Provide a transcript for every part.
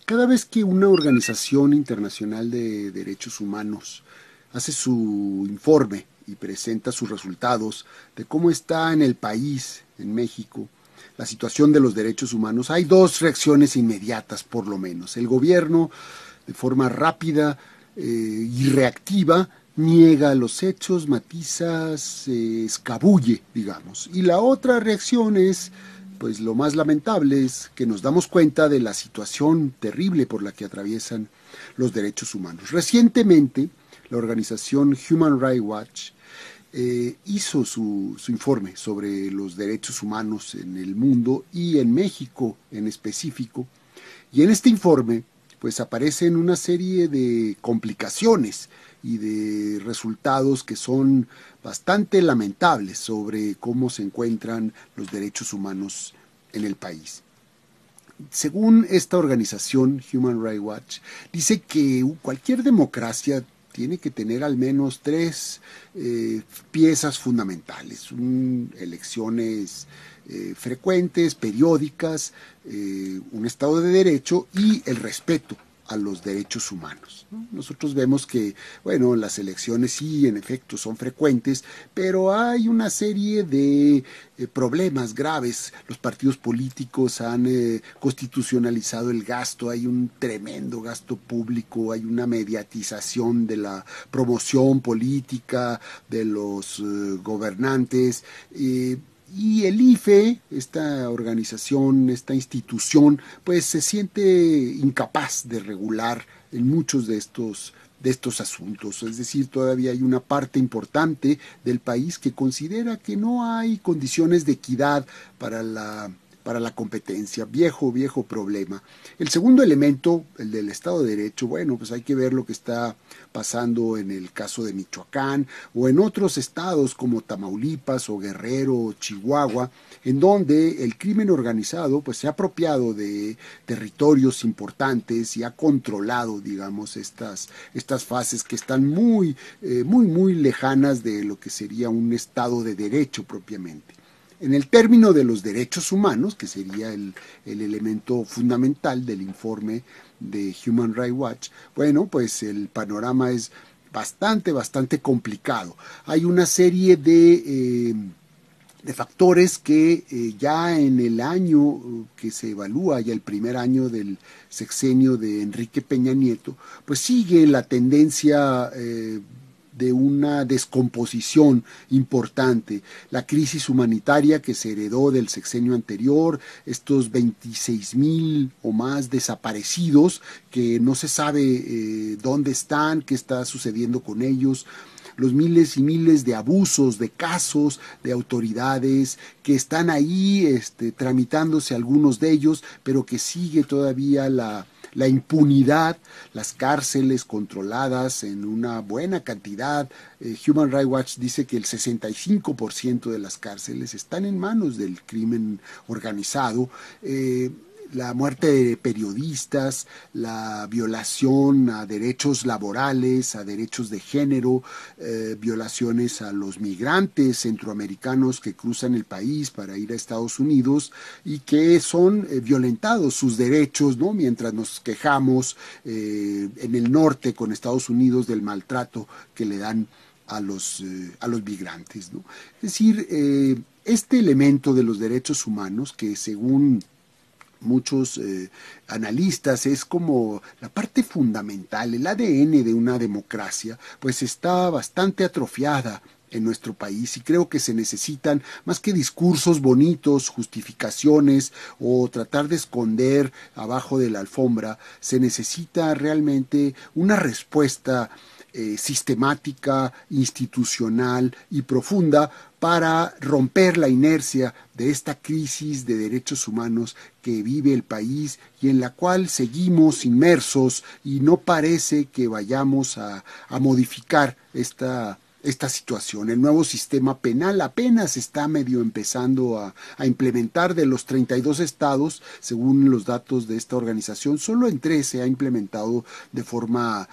Cada vez que una organización internacional de derechos humanos hace su informe y presenta sus resultados de cómo está en el país, en México, la situación de los derechos humanos, hay dos reacciones inmediatas, por lo menos. El gobierno, de forma rápida y reactiva, niega los hechos, matiza, se escabulle, digamos. Y la otra reacción es, pues lo más lamentable es que nos damos cuenta de la situación terrible por la que atraviesan los derechos humanos. Recientemente, la organización Human Rights Watch hizo su informe sobre los derechos humanos en el mundo y en México en específico. Y en este informe, pues aparecen una serie de complicaciones y de resultados que son bastante lamentables sobre cómo se encuentran los derechos humanos en el país. Según esta organización, Human Rights Watch, dice que cualquier democracia tiene que tener al menos tres piezas fundamentales, elecciones frecuentes, periódicas, un Estado de Derecho y el respeto a los derechos humanos, ¿no? Nosotros vemos que, bueno, las elecciones sí, en efecto, son frecuentes, pero hay una serie de problemas graves. Los partidos políticos han constitucionalizado el gasto, hay un tremendo gasto público, hay una mediatización de la promoción política de los gobernantes. Y el IFE, esta organización, esta institución, pues se siente incapaz de regular en muchos de estos asuntos. Es decir, todavía hay una parte importante del país que considera que no hay condiciones de equidad para la competencia. Viejo problema. El segundo elemento, el del Estado de Derecho, bueno, pues hay que ver lo que está pasando en el caso de Michoacán o en otros estados como Tamaulipas o Guerrero o Chihuahua, en donde el crimen organizado pues se ha apropiado de territorios importantes y ha controlado, digamos, estas fases que están muy lejanas de lo que sería un Estado de Derecho propiamente. En el término de los derechos humanos, que sería el elemento fundamental del informe de Human Rights Watch, bueno, pues el panorama es bastante complicado. Hay una serie de factores que ya en el año que se evalúa, ya el primer año del sexenio de Enrique Peña Nieto, pues sigue la tendencia de una descomposición importante. La crisis humanitaria que se heredó del sexenio anterior, estos 26,000 o más desaparecidos que no se sabe dónde están, qué está sucediendo con ellos, los miles y miles de abusos, de casos de autoridades que están ahí tramitándose algunos de ellos, pero que sigue todavía la impunidad, las cárceles controladas en una buena cantidad. Human Rights Watch dice que el 65% de las cárceles están en manos del crimen organizado. La muerte de periodistas, la violación a derechos laborales, a derechos de género, violaciones a los migrantes centroamericanos que cruzan el país para ir a Estados Unidos y que son violentados sus derechos, ¿no? Mientras nos quejamos en el norte con Estados Unidos del maltrato que le dan a los migrantes, ¿no? Es decir, este elemento de los derechos humanos que según muchos analistas es como la parte fundamental, el ADN de una democracia, pues está bastante atrofiada en nuestro país y creo que se necesitan más que discursos bonitos, justificaciones o tratar de esconder abajo de la alfombra, se necesita realmente una respuesta sistemática, institucional y profunda para romper la inercia de esta crisis de derechos humanos que vive el país y en la cual seguimos inmersos y no parece que vayamos a modificar esta situación. El nuevo sistema penal apenas está medio empezando a implementar. De los 32 estados, según los datos de esta organización, solo en 3 se ha implementado de forma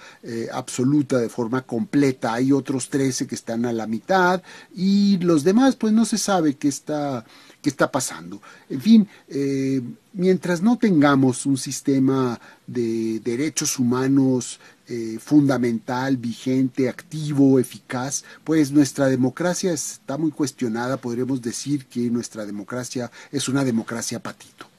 absoluta, de forma completa. Hay otros 13 que están a la mitad y los demás pues no se sabe qué está pasando. En fin, Mientras no tengamos un sistema de derechos humanos fundamental, vigente, activo, eficaz, pues nuestra democracia está muy cuestionada. Podríamos decir que nuestra democracia es una democracia patito.